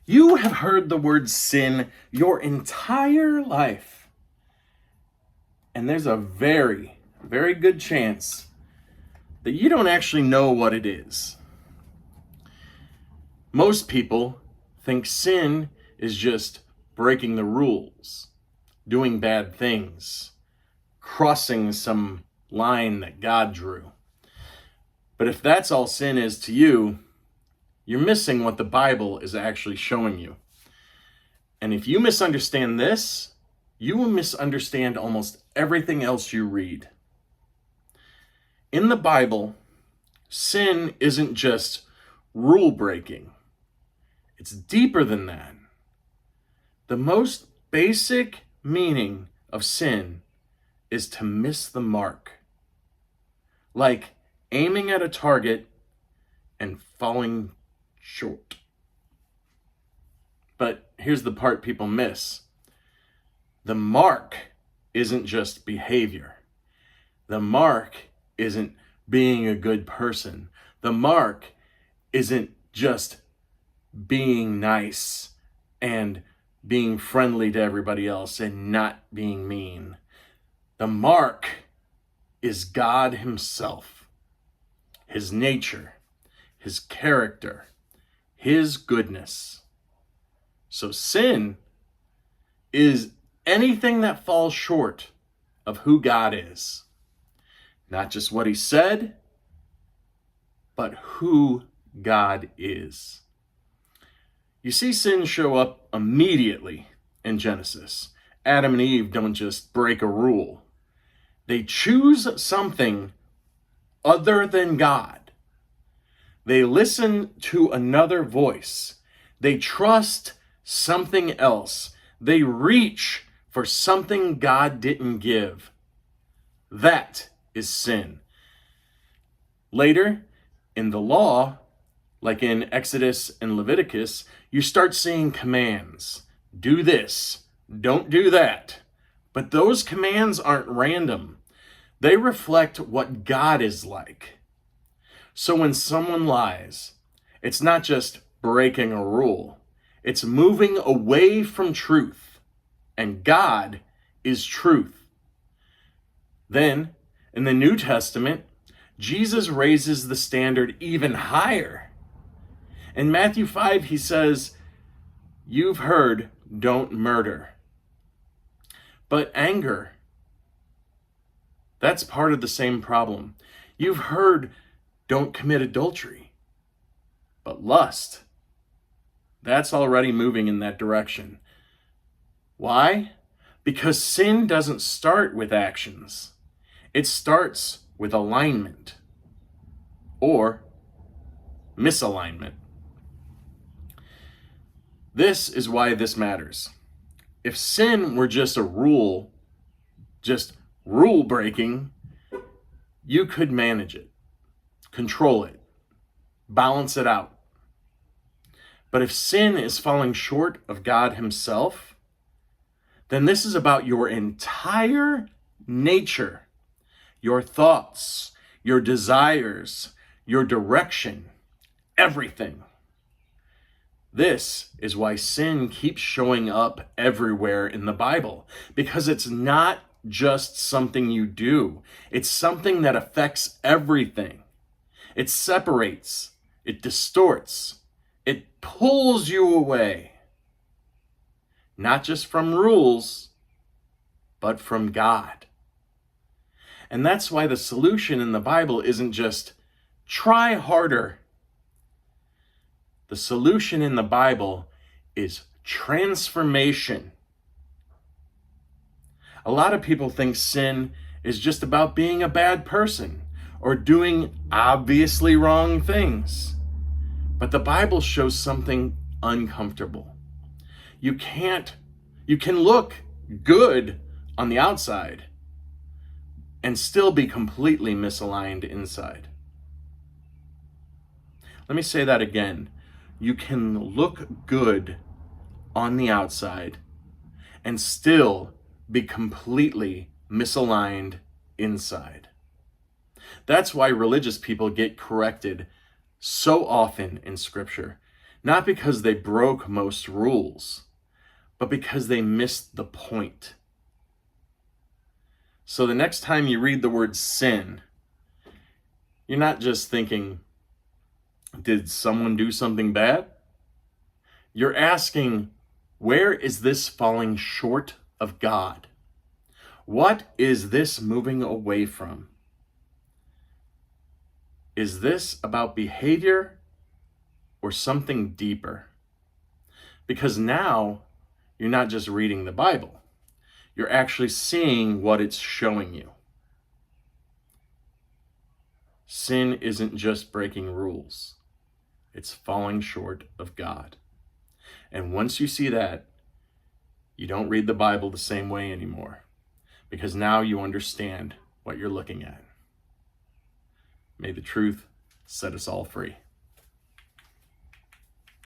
You have heard the word sin your entire life. And there's a very, very good chance that you don't actually know what it is. Most people think sin is just breaking the rules, doing bad things, crossing some line that God drew. But if that's all sin is to you, you're missing what the Bible is actually showing you. And if you misunderstand this, you will misunderstand almost everything else you read. In the Bible, sin isn't just rule breaking. It's deeper than that. The most basic meaning of sin is to miss the mark. Like aiming at a target and falling short. But here's the part people miss. The mark isn't just behavior. The mark isn't being a good person. The mark isn't just being nice and being friendly to everybody else and not being mean. The mark is God Himself, His nature, His character, His goodness. So sin is anything that falls short of who God is. Not just what He said, but who God is. You see sin show up immediately in Genesis. Adam and Eve don't just break a rule. They choose something other than God. They listen to another voice. They trust something else. They reach for something God didn't give. That is sin. Later, in the law, like in Exodus and Leviticus, you start seeing commands. Do this, don't do that. But those commands aren't random. They reflect what God is like. So when someone lies, it's not just breaking a rule. It's moving away from truth. And God is truth. Then, in the New Testament, Jesus raises the standard even higher. In Matthew 5, He says, "You've heard, don't murder." But anger, that's part of the same problem. You've heard, don't commit adultery. But lust, that's already moving in that direction. Why? Because sin doesn't start with actions. It starts with alignment or misalignment. This is why this matters. If sin were just a rule, just rule breaking, you could manage it, control it, balance it out. But if sin is falling short of God Himself, then this is about your entire nature, your thoughts, your desires, your direction, everything. This is why sin keeps showing up everywhere in the Bible, because it's not just something you do. It's something that affects everything. It separates, it distorts, it pulls you away. Not just from rules, but from God. And that's why the solution in the Bible isn't just try harder. The solution in the Bible is transformation. A lot of people think sin is just about being a bad person or doing obviously wrong things. But the Bible shows something uncomfortable. You can look good on the outside and still be completely misaligned inside. Let me say that again. You can look good on the outside and still be completely misaligned inside. That's why religious people get corrected so often in Scripture. not because they broke most rules, but because they missed the point. So the next time you read the word sin, you're not just thinking, did someone do something bad? You're asking, where is this falling short of God? What is this moving away from? Is this about behavior or something deeper? Because now you're not just reading the Bible, you're actually seeing what it's showing you. Sin isn't just breaking rules, it's falling short of God. And once you see that, you don't read the Bible the same way anymore, because now you understand what you're looking at. May the truth set us all free.